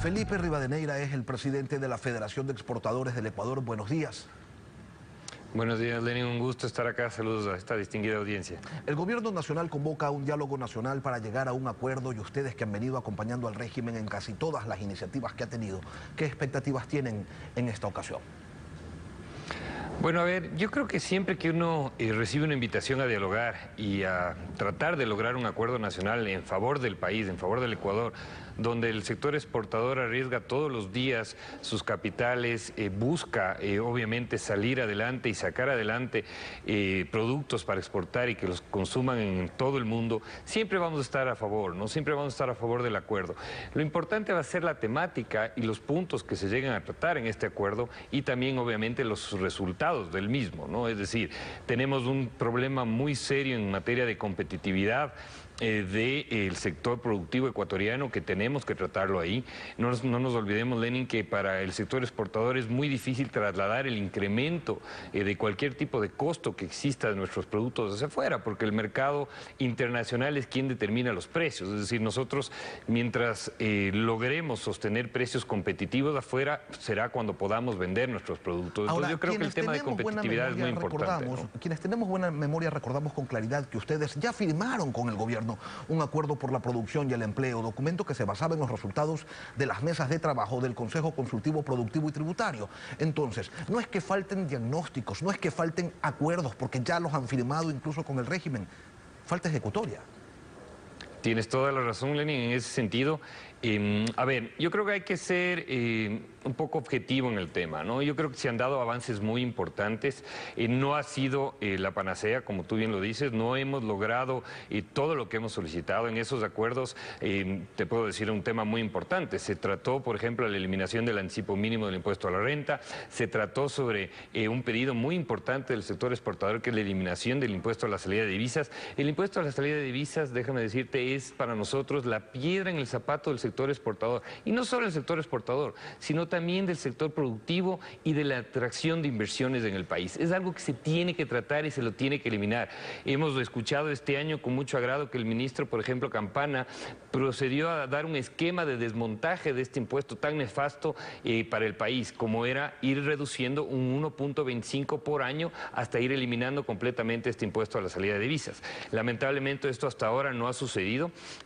Felipe Rivadeneira es el presidente de la Federación de Exportadores del Ecuador. Buenos días. Buenos días, Lenin. Un gusto estar acá. Saludos a esta distinguida audiencia. El gobierno nacional convoca a un diálogo nacional para llegar a un acuerdo y ustedes que han venido acompañando al régimen en casi todas las iniciativas que ha tenido, ¿qué expectativas tienen en esta ocasión? Bueno, a ver, yo creo que siempre que uno recibe una invitación a dialogar y a tratar de lograr un acuerdo nacional en favor del país, en favor del Ecuador, donde el sector exportador arriesga todos los días sus capitales, busca obviamente salir adelante y sacar adelante productos para exportar y que los consuman en todo el mundo, siempre vamos a estar a favor, ¿no? Siempre vamos a estar a favor del acuerdo. Lo importante va a ser la temática y los puntos que se lleguen a tratar en este acuerdo y también obviamente los resultados del mismo, ¿no? Es decir, tenemos un problema muy serio en materia de competitividad del sector productivo ecuatoriano que tenemos que tratarlo ahí. No nos olvidemos, Lenin, que para el sector exportador es muy difícil trasladar el incremento de cualquier tipo de costo que exista de nuestros productos hacia afuera, porque el mercado internacional es quien determina los precios. Es decir, nosotros mientras logremos sostener precios competitivos afuera, será cuando podamos vender nuestros productos. Entonces, yo creo que el tema de competitividad es muy importante, ¿no? Quienes tenemos buena memoria recordamos con claridad que ustedes ya firmaron con el gobierno un acuerdo por la producción y el empleo, documento que se basaba en los resultados de las mesas de trabajo del Consejo Consultivo Productivo y Tributario. Entonces, no es que falten diagnósticos, no es que falten acuerdos, porque ya los han firmado incluso con el régimen, falta ejecutoria. Tienes toda la razón, Lenin, en ese sentido. A ver, yo creo que hay que ser un poco objetivo en el tema, ¿no? Yo creo que se han dado avances muy importantes. No ha sido la panacea, como tú bien lo dices. No hemos logrado todo lo que hemos solicitado en esos acuerdos. Te puedo decir un tema muy importante. Se trató, por ejemplo, la eliminación del anticipo mínimo del impuesto a la renta. Se trató sobre un pedido muy importante del sector exportador, que es la eliminación del impuesto a la salida de divisas. El impuesto a la salida de divisas, déjame decirte, es para nosotros la piedra en el zapato del sector exportador, y no solo el sector exportador, sino también del sector productivo y de la atracción de inversiones en el país. Es algo que se tiene que tratar y se lo tiene que eliminar. Hemos escuchado este año con mucho agrado que el ministro, por ejemplo, Campana, procedió a dar un esquema de desmontaje de este impuesto tan nefasto para el país, como era ir reduciendo un 1.25 por año hasta ir eliminando completamente este impuesto a la salida de divisas. Lamentablemente esto hasta ahora no ha sucedido.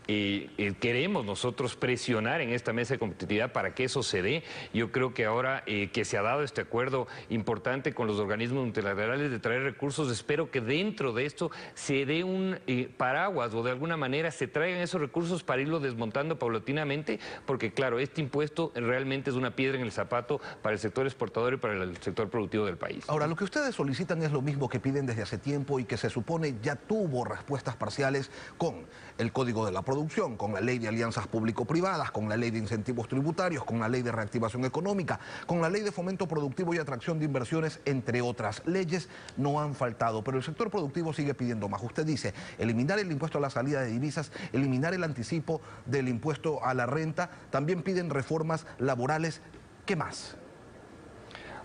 Queremos nosotros presionar en esta mesa de competitividad para que eso se dé. Yo creo que ahora que se ha dado este acuerdo importante con los organismos multilaterales de traer recursos, espero que dentro de esto se dé un paraguas o de alguna manera se traigan esos recursos para irlo desmontando paulatinamente, porque claro, este impuesto realmente es una piedra en el zapato para el sector exportador y para el sector productivo del país. Ahora, lo que ustedes solicitan es lo mismo que piden desde hace tiempo y que se supone ya tuvo respuestas parciales con el Código de la Producción, con la Ley de Alianzas Público-Privadas, con la Ley de Incentivos Tributarios, con la Ley de Reactivación Económica, con la Ley de Fomento Productivo y Atracción de Inversiones, entre otras leyes. No han faltado, pero el sector productivo sigue pidiendo más. Usted dice, eliminar el impuesto a la salida de divisas, eliminar el anticipo del impuesto a la renta, también piden reformas laborales. ¿Qué más?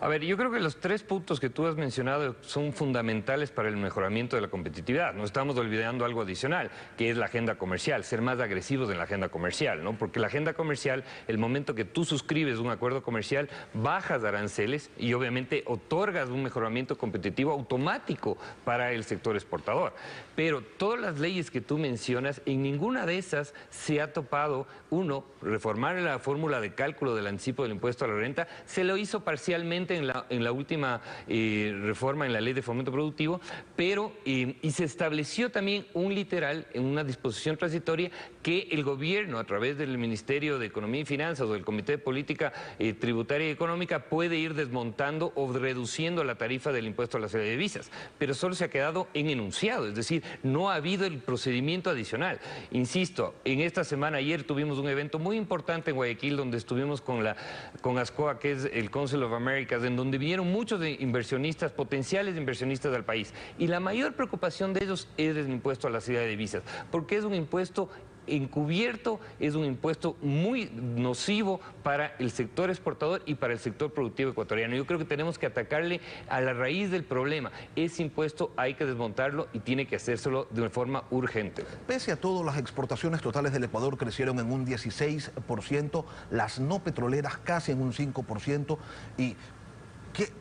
A ver, yo creo que los tres puntos que tú has mencionado son fundamentales para el mejoramiento de la competitividad. No estamos olvidando algo adicional, que es la agenda comercial, ser más agresivos en la agenda comercial, ¿no? Porque la agenda comercial, el momento que tú suscribes un acuerdo comercial, bajas aranceles y obviamente otorgas un mejoramiento competitivo automático para el sector exportador. Pero todas las leyes que tú mencionas, en ninguna de esas se ha topado, uno, reformar la fórmula de cálculo del anticipo del impuesto a la renta, se lo hizo parcialmente en la última reforma en la Ley de Fomento Productivo, pero y se estableció también un literal en una disposición transitoria que el gobierno, a través del Ministerio de Economía y Finanzas o del Comité de Política Tributaria y Económica, puede ir desmontando o reduciendo la tarifa del impuesto a la salida de divisas, pero solo se ha quedado en enunciado, es decir, no ha habido el procedimiento adicional. Insisto, en esta semana, ayer tuvimos un evento muy importante en Guayaquil donde estuvimos con ASCOA, que es el Council of Americas, en donde vinieron muchos de inversionistas, potenciales inversionistas del país, y la mayor preocupación de ellos es el impuesto a la salida de divisas, porque es un impuesto encubierto es un impuesto muy nocivo para el sector exportador y para el sector productivo ecuatoriano. Yo creo que tenemos que atacarle a la raíz del problema. Ese impuesto hay que desmontarlo y tiene que hacérselo de forma urgente. Pese a todo, las exportaciones totales del Ecuador crecieron en un 16%, las no petroleras casi en un 5%. Y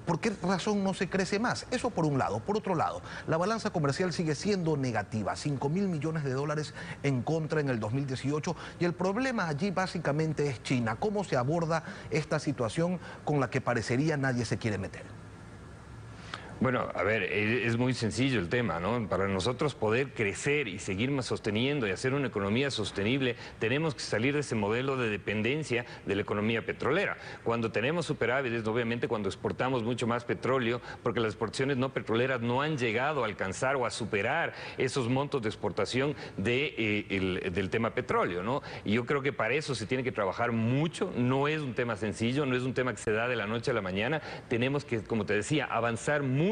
¿por qué razón no se crece más? Eso por un lado. Por otro lado, la balanza comercial sigue siendo negativa, 5.000 millones de dólares en contra en el 2018, y el problema allí básicamente es China. ¿Cómo se aborda esta situación con la que parecería nadie se quiere meter? Bueno, a ver, es muy sencillo el tema, ¿no? Para nosotros poder crecer y seguir más sosteniendo y hacer una economía sostenible, tenemos que salir de ese modelo de dependencia de la economía petrolera. Cuando tenemos superávites, obviamente cuando exportamos mucho más petróleo, porque las exportaciones no petroleras no han llegado a alcanzar o a superar esos montos de exportación del tema petróleo, ¿no? Y yo creo que para eso se tiene que trabajar mucho, no es un tema sencillo, no es un tema que se da de la noche a la mañana, tenemos que, como te decía, avanzar mucho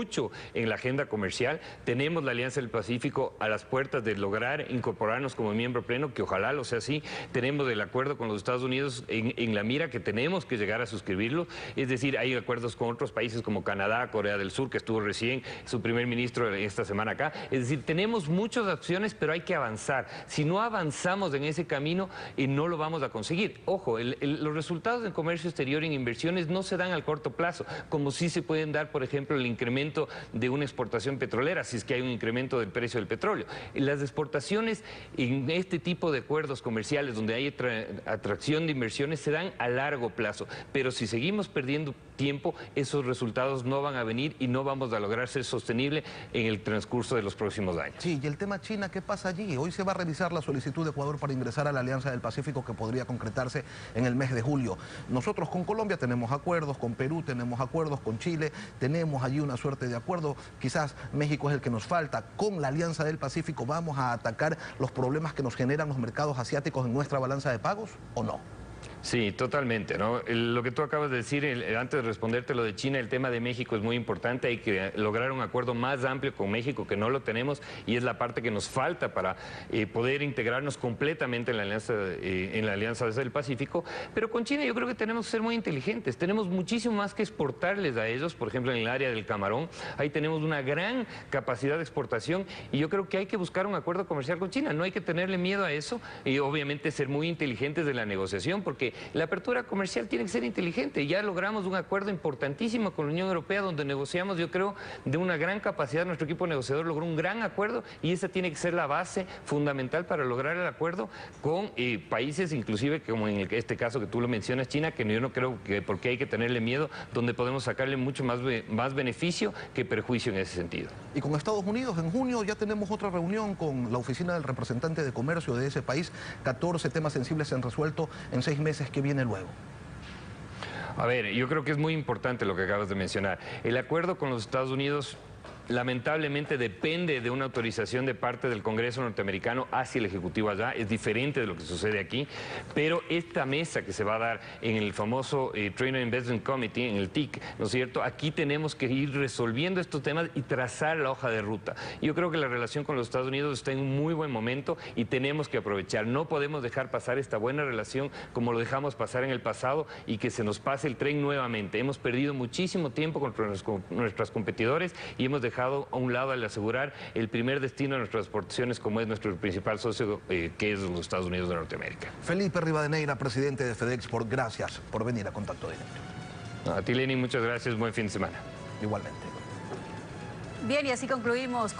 en la agenda comercial. Tenemos la Alianza del Pacífico a las puertas de lograr incorporarnos como miembro pleno, que ojalá lo sea así. Tenemos el acuerdo con los Estados Unidos en la mira, que tenemos que llegar a suscribirlo. Es decir, hay acuerdos con otros países como Canadá, Corea del Sur, que estuvo recién su primer ministro esta semana acá. Es decir, tenemos muchas acciones, pero hay que avanzar. Si no avanzamos en ese camino, no lo vamos a conseguir. Ojo, los resultados en comercio exterior y en inversiones no se dan al corto plazo, como sí se pueden dar, por ejemplo, el incremento de una exportación petrolera, si es que hay un incremento del precio del petróleo. Las exportaciones en este tipo de acuerdos comerciales donde hay atracción de inversiones se dan a largo plazo, pero si seguimos perdiendo tiempo, esos resultados no van a venir y no vamos a lograr ser sostenible en el transcurso de los próximos años. Sí, y el tema China, ¿qué pasa allí? Hoy se va a revisar la solicitud de Ecuador para ingresar a la Alianza del Pacífico, que podría concretarse en el mes de julio. Nosotros con Colombia tenemos acuerdos, con Perú tenemos acuerdos, con Chile tenemos allí una suerte de acuerdo. Quizás México es el que nos falta. Con la Alianza del Pacífico, ¿vamos a atacar los problemas que nos generan los mercados asiáticos en nuestra balanza de pagos o no? Sí, totalmente, ¿no? Lo que tú acabas de decir, antes de responderte lo de China, el tema de México es muy importante. Hay que lograr un acuerdo más amplio con México, que no lo tenemos, y es la parte que nos falta para poder integrarnos completamente en la Alianza del Pacífico. Pero con China yo creo que tenemos que ser muy inteligentes. Tenemos muchísimo más que exportarles a ellos, por ejemplo, en el área del camarón. Ahí tenemos una gran capacidad de exportación y yo creo que hay que buscar un acuerdo comercial con China. No hay que tenerle miedo a eso y obviamente ser muy inteligentes de la negociación, porque la apertura comercial tiene que ser inteligente. Ya logramos un acuerdo importantísimo con la Unión Europea donde negociamos, yo creo, de una gran capacidad. Nuestro equipo negociador logró un gran acuerdo y esa tiene que ser la base fundamental para lograr el acuerdo con países, inclusive como en este caso que tú lo mencionas, China, que yo no creo que porque hay que tenerle miedo, donde podemos sacarle mucho más beneficio que perjuicio en ese sentido. Y con Estados Unidos, en junio ya tenemos otra reunión con la oficina del representante de comercio de ese país. 14 temas sensibles se han resuelto en 6 meses. ¿Qué viene luego? A ver, yo creo que es muy importante lo que acabas de mencionar. El acuerdo con los Estados Unidos lamentablemente depende de una autorización de parte del Congreso norteamericano hacia el Ejecutivo allá, es diferente de lo que sucede aquí, pero esta mesa que se va a dar en el famoso Trade and Investment Committee, en el TIC, ¿no es cierto? Aquí tenemos que ir resolviendo estos temas y trazar la hoja de ruta. Yo creo que la relación con los Estados Unidos está en un muy buen momento y tenemos que aprovechar. No podemos dejar pasar esta buena relación como lo dejamos pasar en el pasado y que se nos pase el tren nuevamente. Hemos perdido muchísimo tiempo contra nuestros competidores y hemos dejado a un lado al asegurar el primer destino de nuestras exportaciones, como es nuestro principal socio, que es los Estados Unidos de Norteamérica. Felipe Rivadeneira, presidente de FedExport, gracias por venir a Contacto Directo. A ti, Lenin, muchas gracias. Buen fin de semana. Igualmente. Bien, y así concluimos con